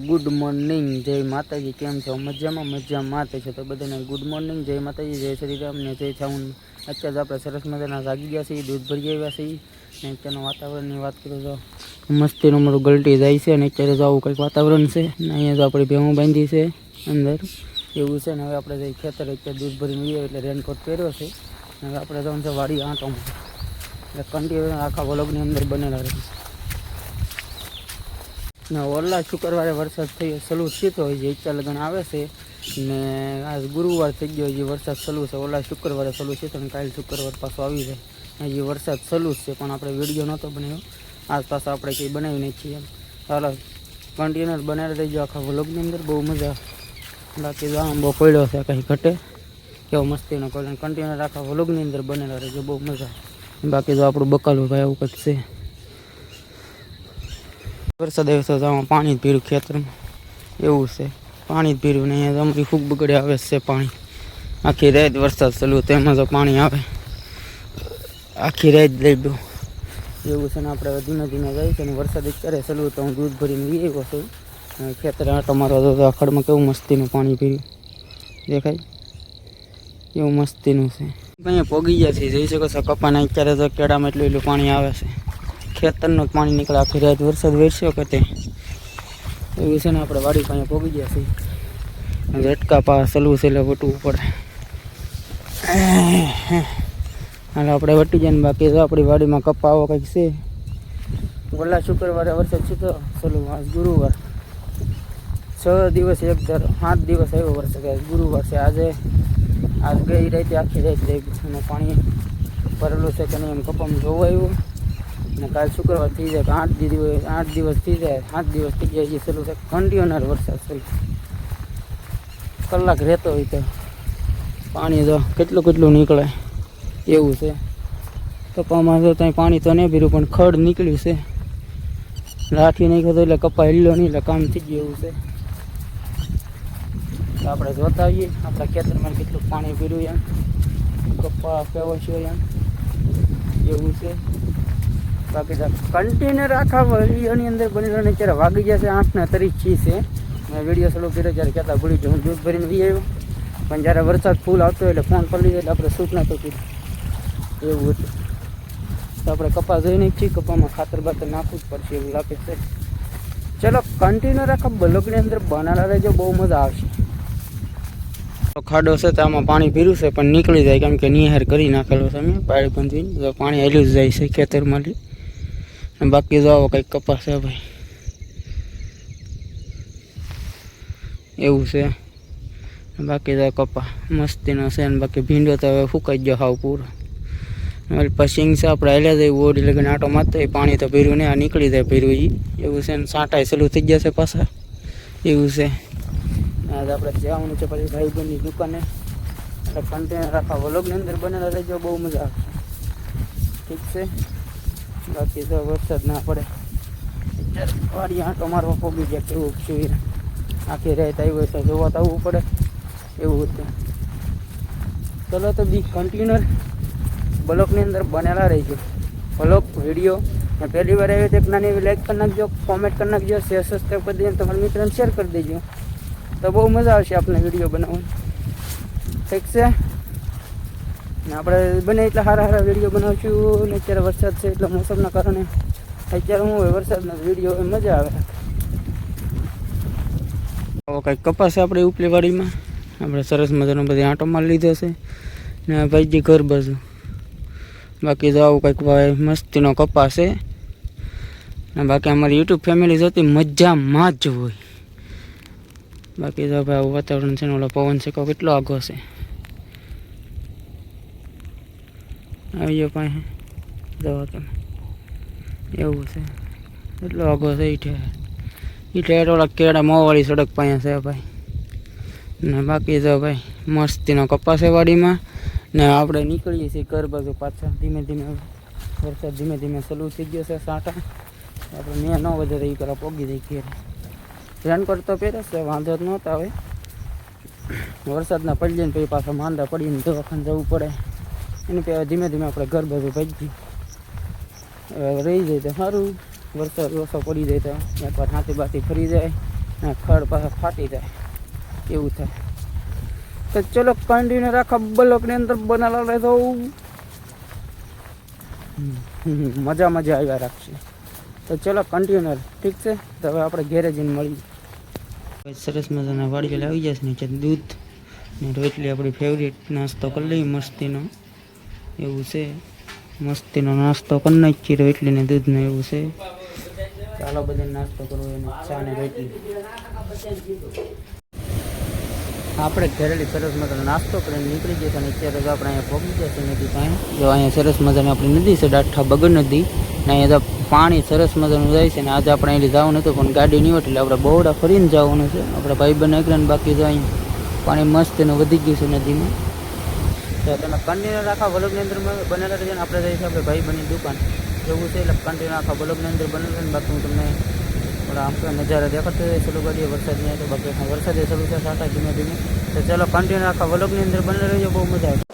Good morning, જય માતાજી। કેમ છો? મજામાં માતે છે તો બધાને ગુડ મોર્નિંગ, જય માતાજી, જય શ્રી રામ ને જય છાઉન। અત્યારે આપણે સરસ મજાના જાગી ગયા છીએ, દૂધ ભરી આવ્યા છીએ ને અત્યારનું વાતાવરણની વાત કરું તો મસ્તીનું મારું ગલટી જાય છે અને અત્યારે તો આવું કંઈક વાતાવરણ છે ને અહીંયા તો આપણી ભેહું બાંધી છે અંદર એવું છે ને હવે આપણે જઈ ખેતર અત્યારે દૂધ ભરીને આવીએ એટલે રેનકોટ પહેર્યો છે ને હવે આપણે જવાનું છે વાડી આંટો એટલે કન્ટિન્યુ આખા વ્લોગની અંદર બનેલા રહે ને। ઓલા શુક્રવારે વરસાદ થયો સલુ સીતો હોય જે ઈચ્છા લગન આવે છે ને આજ ગુરુવાર થઈ ગયો હજી વરસાદ સલુ છે। ઓલા શુક્રવારે સલુ સીતો ને કાલે શુક્રવાર પાછો આવી જાય હજી વરસાદ સલુ જ છે પણ આપણે વિડીયો નહોતો બનાવ્યો, આજ પાછો આપણે કંઈ બનાવી નહીં છીએ। ચાલો કન્ટેનર બનાવી દેજો આખા વ્લોગની અંદર, બહુ મજા। બાકી જો આંબો પડ્યો છે કંઈ ઘટે કેવો મસ્તીનો પડ્યો કન્ટેનર આખા વ્લોગની અંદર બનેલા રહેજો, બહુ મજા। બાકી જો આપણું બકાલું ભાઈ આવું કંઈક છે। વરસાદ આવ્યો તો આમાં પાણી જ પીર્યું ખેતરમાં એવું છે, પાણી જ પીર્યું ને અહીંયા અમારી ખૂબ બગડે આવે છે પાણી। આખી રાત વરસાદ ચાલુ તેમાં તો પાણી આવે આખી રાત લઈ દો એવું છે ને। આપણે ધીમે ધીમે જાય છે ને વરસાદ અત્યારે ચાલુ તો હું દૂધ ભરીને વી આવ્યો છું ખેતરે આંટો મારવા તો આખડમાં કેવું મસ્તીનું પાણી પીર્યું દેખાય એવું મસ્તીનું છે। અહીંયા પોગી ગયા છે, જોઈ શકો છો કપાને અત્યારે તો કેળામાં એટલું પાણી આવે છે, ખેતરનું પાણી નીકળે આખી રાત વરસાદ વેરસ્યો કરતે એવું છે ને। આપણે વાડી પાસે પોગી ગયા છીએ, ઝટકા પા સલવું છે એટલે વટવું પડે હાલ આપણે વટી જાય ને। બાકી તો આપણી વાડીમાં કપા આવો કંઈક છે। ઓલા શુક્રવારે વરસાદ સીધો સલવું, આજ ગુરુવાર 6 દિવસ એક ધારો 7 દિવસ આવ્યો વરસાદ, આજ ગુરુવાર છે। આજ ગઈ રાતે આખી રાત રહી અને પાણી ભરેલું છે કે નહીં એમ કપામાં જોવા આવ્યું ને કાલે શુક્રવાર થઈ જાય કે 8 દિવસ થઈ જાય, 7 દિવસ થઈ જાય એ ચાલુ છે કન્ટિન્યુઅર વરસાદ ચાલુ કલાક રહેતો હોય તો પાણી તો કેટલું નીકળે એવું છે। કપામાં તો ત્યાં પાણી તો નહીં ભર્યું પણ ખડ નીકળ્યું છે, લાઠી નાખ્યો તો એટલે કપા હિલ્લો નહીં એટલે કામ થઈ ગયું એવું છે। તો આપણે જોતા આવીએ આપણા ખેતરમાં કેટલું પાણી ભર્યું એમ કપા કેવો છે એમ એવું છે। બાકી કન્ટેનર આખા વિડીયોની અંદર બની રહ્યો ને અત્યારે વાગી ગયા છે 8:30 છે। મેં વિડીયો ચાલુ કર્યો ત્યારે કહેતા ભૂલી ગયો, હું દૂધ ભરીને વી આવ્યો પણ જ્યારે વરસાદ ફૂલ આવતો એટલે ફોન પડી જાય એટલે આપણે શૂટ નહોતો કર્યું એવું હતું। તો આપણે કપા જોઈ નહીં છીએ, કપામાં ખાતર બાતર નાખવું જ પડશે એવું લાગે છે। ચલો કન્ટેનર આખા બ્લોગની અંદર બનાવેલા રહેજો, બહુ મજા આવશે। ખાડો છે તો આમાં પાણી પીર્યું છે પણ નીકળી જાય કેમ કે નિહાર કરી નાખેલો છે અમે પાણી બંધીને, પાણી હેલું જ જાય છે ખેતરમાંથી। બાકી જો આવો કંઈક કપાસ છે ભાઈ એવું છે। બાકી તો કપા મસ્તીનો છે ને બાકી ભીંડો તો હવે ફૂંકાઈ ગયો હાવ પૂરો। પછી છે આપણે હેલ્યા જાય ઓડી લગીને આટો મારતો હોય પાણી તો ભર્યું નહીં, આ નીકળી જાય ભર્યું એવું છે ને। સાંટાય ચાલુ થઈ ગયા છે પાછા એવું છે। આજે આપણે જવાનું છે પછી ભાઈબંધની દુકાને એટલે કન્ટેનર આખા વ્લોગની અંદર બનેલા રહેજો, બહુ મજા આવશે ઠીક છે। બાકી તો વરસાદ ના પડે અત્યારે વાડી આંટો મારવા પોગી ગયા કેવું છે આખી રાત આવ્યો છે જોવા તો આવવું પડે એવું હતું। ચલો તો બી કન્ટેનર બ્લોગની અંદર બનેલા રહીજો, બ્લોગ વિડીયો ને પહેલી વાર આવે તો એક નાની એવી લાઈક કરી નાખજો, કોમેન્ટ કરી નાખજો, શેર સબસ્ક્રાઈબ કરી દેજો, તમારા મિત્રોને શેર કરી દેજો તો બહુ મજા આવશે આપણે વિડીયો બનાવવાનું ઠીક છે ને। આપણે બને એટલા સારા વિડીયો બનાવશું ને અત્યારે વરસાદ છે એટલે મોસમના કારણે અત્યારે હું હોય વરસાદનો વિડીયો મજા આવે। આવો કંઈક કપાસ છે આપણે ઉપલી વાડીમાં, આપણે સરસ મજાનો બધી આંટો મારી લીધો છે ને ભાઈજી ઘર બાજુ। બાકી તો આવું કંઈક ભાઈ મસ્તીનો કપાસ છે ને બાકી અમારી યુટ્યુબ ફેમિલી જતી મજામાં જ હોય। બાકી તો ભાઈ આવું વાતાવરણ છે ને ઓલો પવન છે કેટલો આગો છે આવ્યો પાસે જવા તમે એવું છે એટલો આગો છે ઈઠે ઓલા કેળા મોવાળી સડક પાસે છે ભાઈ ને। બાકી તો ભાઈ મસ્તીનો કપાસ છે વાડીમાં ને આપણે નીકળીએ છીએ ઘર બાજુ પાછા ધીમે ધીમે, વરસાદ ધીમે ધીમે ચાલુ થઈ ગયો છે સાંટા આપણે મેં 9 વાગે એ પેલા પોગી દઈ ઘેર। રેનકોટ તો પહેરે છે વાંધો જ નહોતા આવે, વરસાદના પડી ને પછી પાછા માંદા પડીને દવાખાને જવું પડે એની પહેલાં ધીમે ધીમે આપણે ઘર બાજુ ભાગી રહી જાય તો સારું। વરસાદ ઓછો પડી જાય તો એકવાર હાથી બાથી ફરી જાય ને ખડ પાછા ફાટી જાય એવું થાય. તો ચલો કન્ટિન્યુ રાખા બ્લોકની અંદર બનાવવા રહે તો મજા આવ્યા રાખશે. તો ચલો કન્ટિન્યુ ઠીક છે. તો હવે આપણે ઘેરે જઈને મળીએ. સરસ મજાના વાડીએ આવી જશે નીચે દૂધ ને રોટલી આપણી ફેવરેટ નાસ્તો કરી લઈએ મસ્તીનો એવું છે. મસ્તીનો નાસ્તો કરી નાખીએ રોટલી ને દૂધનો એવું છે. ચાલો બધા નાસ્તો કરવો એને ચા ને રોટલી. આપણે ઘરેલી સરસ મજાનો નાસ્તો કરીને નીકળી જશે અને અત્યારે તો આપણે અહીંયા પહોંચી જશે નદી પાસે. જો અહીંયા સરસ મજાની આપણી નદી છે ડાઠા બગડ નદી ને અહીંયા તો પાણી સરસ મજાનું જાય છે. ને આજે આપણે અહીંથી જવાનું હતું પણ ગાડી નહીં હોય એટલે આપણે બહોળા ફરીને જવાનું છે. આપણે ભાઈ બને એકલા બાકી તો અહીં પાણી મસ્ત એનું વધી ગયું છે નદીમાં. તો તમે કન્ટિન્યુ આખા વ્લોગની અંદર બનેલા રહેજો ને આપણે જઈશું આપણે ભાઈ બની દુકાન એવું છે. એટલે કન્ટિન્યુ આખા વ્લોગની અંદર બનેલા ને બાકી હું તમને આપણે નજારા દેખાતો હોય ચાલુ કરીએ. વરસાદ નહીં તો બાકી વરસાદ ચાલુ છે સાટા ધીમે ધીમે. તો ચાલો કન્ટિન્યુ આખા વ્લોગની અંદર બનેલા રહેજો. બહુ મજા આવે.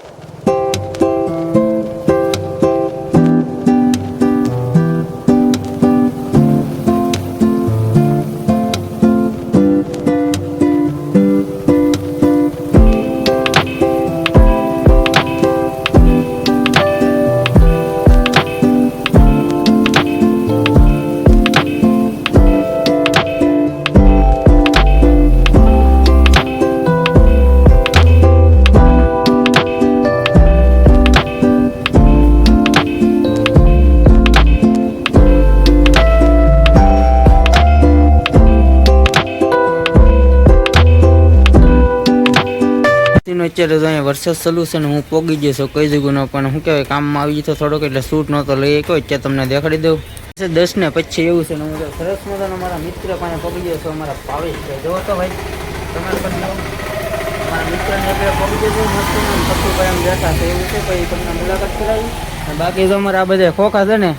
અત્યારે તો અહીંયા વરસાદ ચાલુ છે ને હું પોગી જઈશ કઈ જગ્યાનો પણ શું કહેવાય કામમાં આવી જતો થોડોક એટલે શૂટ નહોતો લઈ ગયો. અત્યારે તમને દેખાડી દઉં 10 ને પછી એવું છે ને હું સરસ મજાનો મારા મિત્ર પાસે પોગી ગયો છું. અમારા ભાવેશ છે જોવો તો ભાઈ તમે કરી લો. મારા મિત્રને એટલે પોગી જજો મસ્ત પપ્પુ ભાઈ એમ બેઠા છે એવું છે. પછી તમને મુલાકાત કરાવી. બાકી તો અમારા આ બધા ખોખા છે ને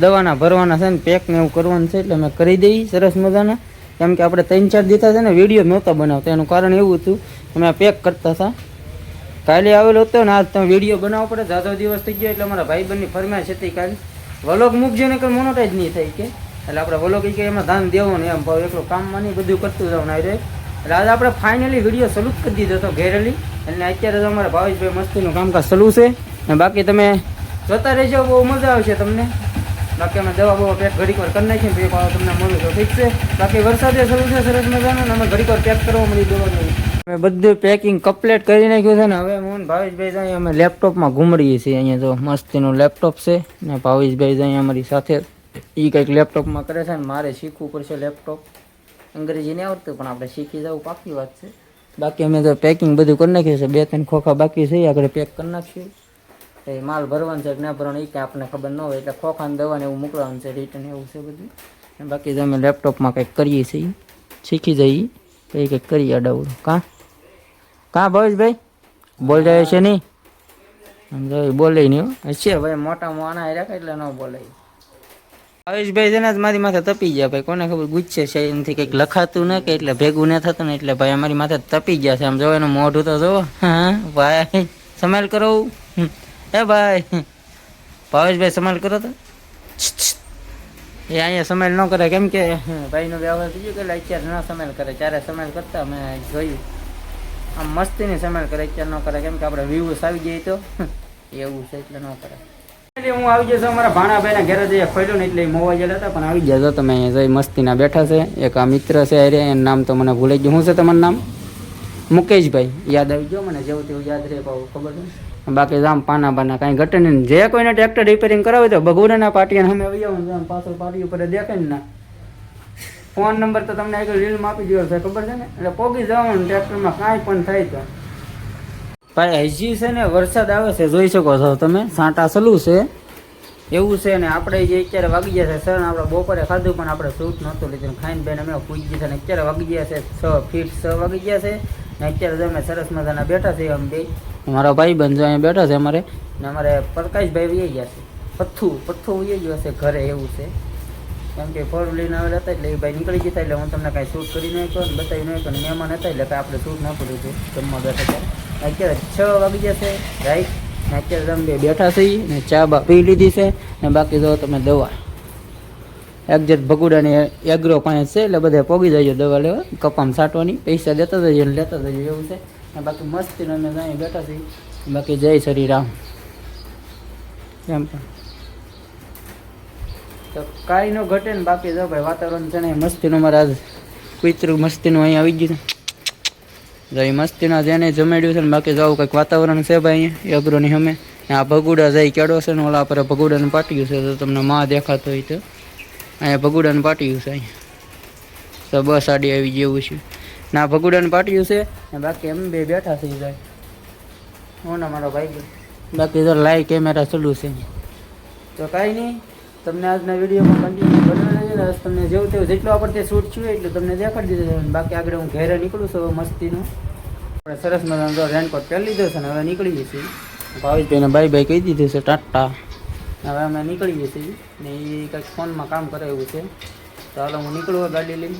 દવાના ભરવાના છે ને પેક ને એવું કરવાનું છે એટલે અમે કરી દઈએ સરસ મજાના. કેમ કે આપણે 3-4 દીધા છે ને વિડીયો નહોતા બનાવતા એનું કારણ એવું હતું અમે પેક કરતા હતા. કાલે આવેલો હતો ને આજ તમે વિડીયો બનાવવો પડે. જાજો દિવસ થઈ ગયો એટલે અમારા ભાઈબંધની ફરમાઈશ હતી કાલે વ્લોગ મૂકજો ને કે મોનોટાઈઝ નહીં થાય કે એટલે આપણે વ્લોગ કે એમાં ધ્યાન દેવાનું એમ ભાવ એટલું કામમાં નહીં બધું કરતું જવાનું આવી રહે. એટલે આજે આપણે ફાઇનલી વિડીયો ચાલુ કરી દીધો હતો ઘેરેલી. એટલે અત્યારે તો અમારા ભાવેશભાઈ મસ્તીનું કામકાજ ચાલુ છે. અને બાકી તમે જોતા રહેજો બહુ મજા આવશે તમને. બાકી અમે દવા બવા પેક ઘડીક વાર કરી નાખીએ ને ભાવ તમને મળ્યું તો ઠીક છે. બાકી વરસાદે ચાલુ છે સરસ મજાનો ને અમે ઘડીક વાર પેક કરવા મળી દેવાનું. અમે બધું પેકિંગ કમ્પ્લીટ કરી નાખ્યું છે ને હવે હું ભાવેશભાઈ જાય અમે લેપટોપમાં ઘૂમડીએ છીએ. અહીંયા તો મસ્તીનું લેપટોપ છે ને ભાવેશભાઈ જાય અમારી સાથે એ કંઈક લેપટોપમાં કરે છે ને મારે શીખવું પડશે લેપટોપ. અંગ્રેજી નહીં આવડતું પણ આપણે શીખી જવું પાકી વાત છે. બાકી અમે તો પેકિંગ બધું કરી નાખ્યું છે. 2-3 ખોખા બાકી છે આગળ પેક કરી નાખ્યું. એ માલ ભરવાનું છે કે ના ભરવાનું એ કંઈ આપણને ખબર ન હોય એટલે ખોખાને દવાને એવું મોકલવાનું છે રિટર્ન એવું છે બધું. બાકી તો અમે લેપટોપમાં કંઈક કરીએ છીએ શીખી જઈએ કંઈ કંઈક કરીએ અડાવડું. કાં ભાવેશભાઈ બોલ જાય છે નહીં સમજાય બોલે નહીં છે ભાઈ મોટા મોણા રાખે એટલે ન બોલાય. ભાવેશભાઈ છે ને મારી માથે તપી ગયા ભાઈ કોને ખબર ગુજશે છે એનાથી કંઈક લખાતું ન કે એટલે ભેગું ન થતું ને એટલે ભાઈ અમારી માથે તપી ગયા છે. આમ જોવો એનું મોઢું તો જોવો. હા ભાઈ સમાલ કરો એ ભાઈ ભાવેશભાઈ સમાલ કરો તો એ અહીંયા સમાલ ન કરે કેમ કે ભાઈનો વ્યવહાર થઈ ગયો કે અત્યારે ન સમાલ કરે. ત્યારે સમાલ કરતા મેં જોયું આમ મસ્તીની સમાલ કરે અત્યારે ન કરે કેમ કે આપણે વ્યૂઝ આવી જાય તો એવું છે એટલે ન કરે. એટલે હું આવી જઈશ અમારા ભાણાભાઈના ઘરે જઈએ ખોલ્યો ને એટલે મોબાઈલ હતા પણ આવી જજો તમે અહીંયા જઈ મસ્તીના બેઠા છે. એક આ મિત્ર છે અરે એનું નામ તો મને ભૂલાઈ ગયું. શું છે તમારું નામ? મુકેશભાઈ. યાદ આવી ગયો મને જેવું તેવું યાદ રહે પાવું ખબર નહીં. બાકી જામ પાના બાના કાંઈ ઘટે નહીં. જે કોઈને ટ્રેક્ટર રિપેરિંગ કરાવે તો બગોડાના પાટિયા અમે આવી આવું પાછળ પાટી ઉપર દેખાય ને ના ફોન નંબર તો તમને આગળ રીલમાં આપી દીધો છે ખબર છે ને એટલે પોગી જવાનું ટ્રેક્ટરમાં કાંઈ પણ થાય તો. ભાઈ હજી છે ને વરસાદ આવે છે જોઈ શકો છો તમે સાંટા ચાલુ છે એવું છે ને. આપણે જે અત્યારે વાગી ગયા છે સર આપણે બપોરે ખાધું પણ આપણે સૂટ નહોતું લીધું ખાઈને બેન અમે પૂજી ગયા છે ને અત્યારે વાગી ગયા છે 6 ફીટ 6 વાગી ગયા છે ને અત્યારે અમે સરસ મજાના બેઠા છે અમે બે. મારા ભાઈ બંધો અહીંયા બેઠા છે અમારે ને અમારે પ્રકાશભાઈ વહી ગયા છે પથ્થું વહી ગયો છે ઘરે એવું છે કેમ કે ફોર લઈને આવેલા હતા એટલે એ ભાઈ નીકળી ગયા એટલે હું તમને કાંઈ શૂટ કરી નાખ્યો ને બતાવી નાખ્યો ને મહેમાન હતા એટલે કાંઈ આપણે શૂટ ન પડ્યું હતું જમવા બેઠા હતા. અત્યારે 6 વાગી ગયા છે રાઈટ ને અત્યારે તમે બે બેઠા છીએ ને ચા બા પી લીધી છે ને બાકી જો તમે દવા એક્ઝેક્ટ ભગુડાની એગ્રો પાસે છે, એટલે બધા પોગી જાય દવા લેવા, કપામાં છાંટવાની, પૈસા દેતા જઈએ અને લેતા જઈએ એવું છે. અને બાકી મસ્તીનો અમે અહીં બેઠા છીએ. બાકી જય શ્રી રામ. એમ પણ તો કાંઈ ન ઘટે ને. બાકી જો ભાઈ વાતાવરણ છે ને મસ્તીનું, મારે આજ કુતરું મસ્તીનું અહીં આવી ગયું છે. જો એ મસ્તીના જેને જમાડ્યું છે ને. બાકી જવું કંઈક વાતાવરણ છે ભાઈ અહીંયા એગ્રોની અમે. આ ભગુડા જાય કેળો છે ને, ઓલા પર ભગુડાનું પાટિયું છે, તો તમને માં દેખાતો હોય તો અહીંયા ભગુડાનું પાટિયું છે. અહીંયા તો બસ આડી આવી જેવું છે ના, ભગુડાનું પાટિયું છે ને. બાકી એમ બે બેઠા થઈ જાય હું ના મારો ભાઈ. બાકી તો લાઈવ કેમેરા ચાલુ છે. તો કાંઈ નહીં, તમને આજના વિડીયોમાં કન્ટિન્યુ બનાવી લેજો. તમને જેવું તેવું જેટલું આપણે શૂટ છું એટલું તમને દેખાડી દીધું. બાકી આગળ હું ઘેરે નીકળું છું મસ્તીનું. આપણે સરસ મજાનો રેનકોટ પહેરી લીધો છે ને હવે નીકળી જઈશું. ભાવેશભાઈને બાય બાય કહી દીધું છે, ટાટા. હવે અમે નીકળી જઈએ છીએ ને એ કંઈક ફોનમાં કામ કરે એવું છે. તો હાલો હું નીકળું ગાડી લઈને.